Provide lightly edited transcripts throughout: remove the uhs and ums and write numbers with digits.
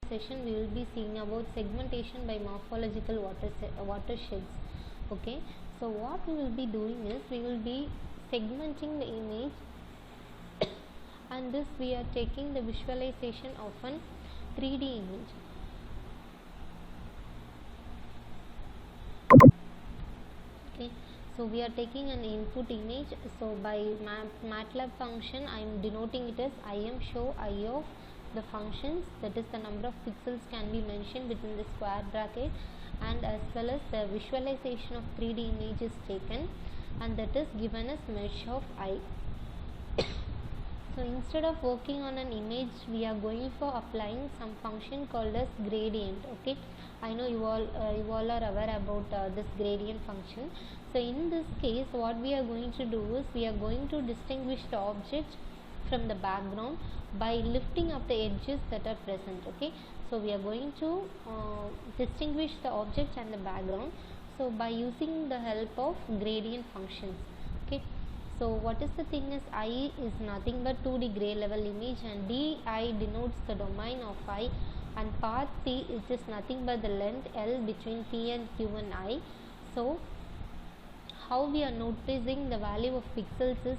session we will be seeing about segmentation by morphological watersheds. Okay, so what we will be doing is we will be segmenting the image and this we are taking the visualization of an 3D image. Okay, so we are taking an input image. So by MATLAB function I am denoting it as im show I of the functions, that is the number of pixels can be mentioned within the square bracket, and as well as the visualization of 3D image is taken and that is given as mesh of I. So instead of working on an image we are going for applying some function called as gradient. Okay, I know you all are aware about this gradient function. So in this case what we are going to do is we are going to distinguish the object from the background by lifting up the edges that are present. Okay, so we are going to distinguish the object and the background, so by using the help of gradient functions. Okay, so what is the thing is I is nothing but 2D gray level image, and DI denotes the domain of I, and path P is just nothing but the length L between P and Q and I. So how we are noticing the value of pixels is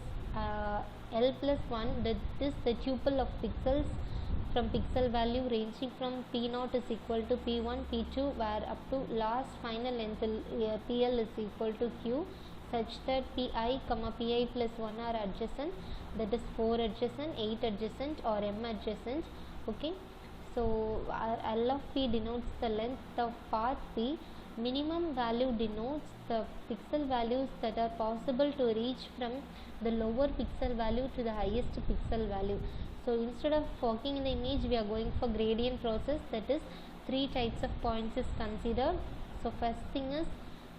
L plus 1, that is the tuple of pixels from pixel value ranging from P0 is equal to P1, P2, where up to last final length PL is equal to Q, such that Pi, Pi plus 1 are adjacent, that is 4 adjacent, 8 adjacent or M adjacent. Okay, so L of P denotes the length of path P. Minimum value denotes the pixel values that are possible to reach from the lower pixel value to the highest pixel value. So instead of working in the image we are going for gradient process, that is 3 types of points is considered. So first thing is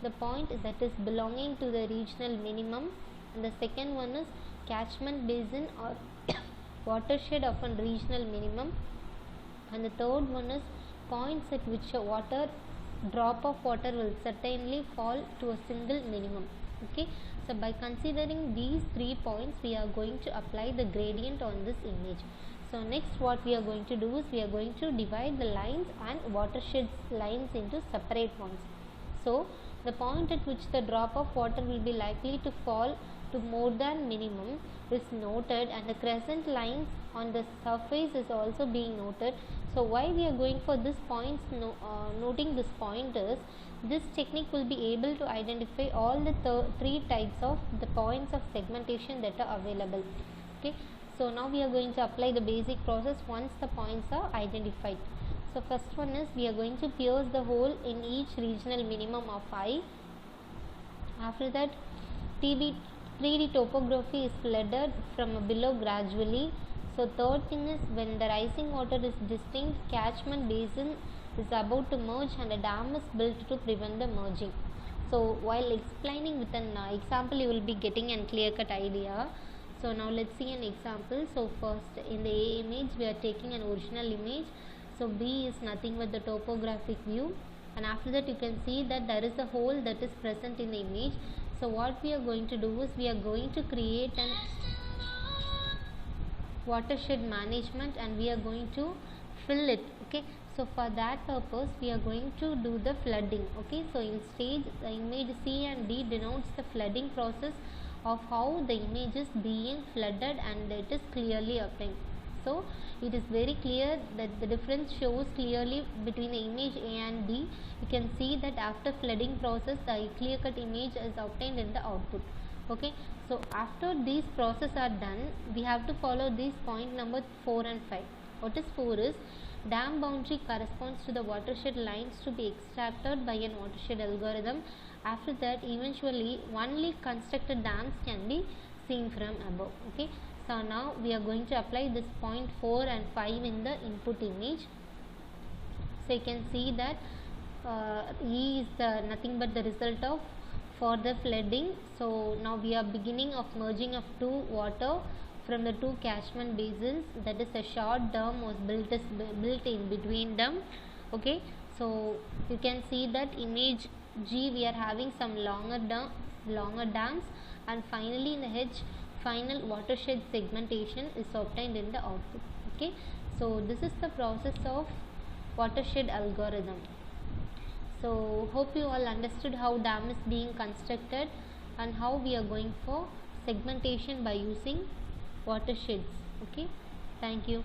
the point that is belonging to the regional minimum, and the second one is catchment basin or watershed of a regional minimum, and the third one is points at which a drop of water will certainly fall to a single minimum. Okay, so by considering these 3 points we are going to apply the gradient on this image. So next what we are going to do is we are going to divide the lines and watersheds lines into separate ones. So the point at which the drop of water will be likely to fall to more than minimum is noted, and the crescent lines on the surface is also being noted. So why we are going for this points, noting this point is this technique will be able to identify all the 3 types of the points of segmentation that are available. Okay, so now we are going to apply the basic process once the points are identified. So first one is we are going to pierce the hole in each regional minimum of I. After that 3D topography is flooded from below gradually. So third thing is when the rising water is distinct, catchment basin is about to merge and a dam is built to prevent the merging. So while explaining with an example you will be getting a clear cut idea. So now let's see an example. So first in the A image we are taking an original image. So B is nothing but the topographic view, and after that you can see that there is a hole that is present in the image. So what we are going to do is we are going to create an watershed management and we are going to fill it. Okay, so for that purpose we are going to do the flooding. Okay, so in stage the image C and D denotes the flooding process of how the image is being flooded, and it is clearly apparent. So it is very clear that the difference shows clearly between the image A and D. You can see that after flooding process the clear cut image is obtained in the output. Okay, so after these processes are done we have to follow these point number 4 and 5. What is 4 is dam boundary corresponds to the watershed lines to be extracted by an watershed algorithm. After that eventually only constructed dams can be seen from above. Okay, so now we are going to apply this point 4 and 5 in the input image. So you can see that E is the nothing but the result of for the flooding. So now we are beginning of merging of 2 water from the 2 catchment basins, that is a short dam was built in between them. Okay, so you can see that image G we are having some longer dams, and finally in the H final watershed segmentation is obtained in the output. Okay, so this is the process of watershed algorithm. So hope you all understood how dam is being constructed and how we are going for segmentation by using watersheds. Okay, thank you.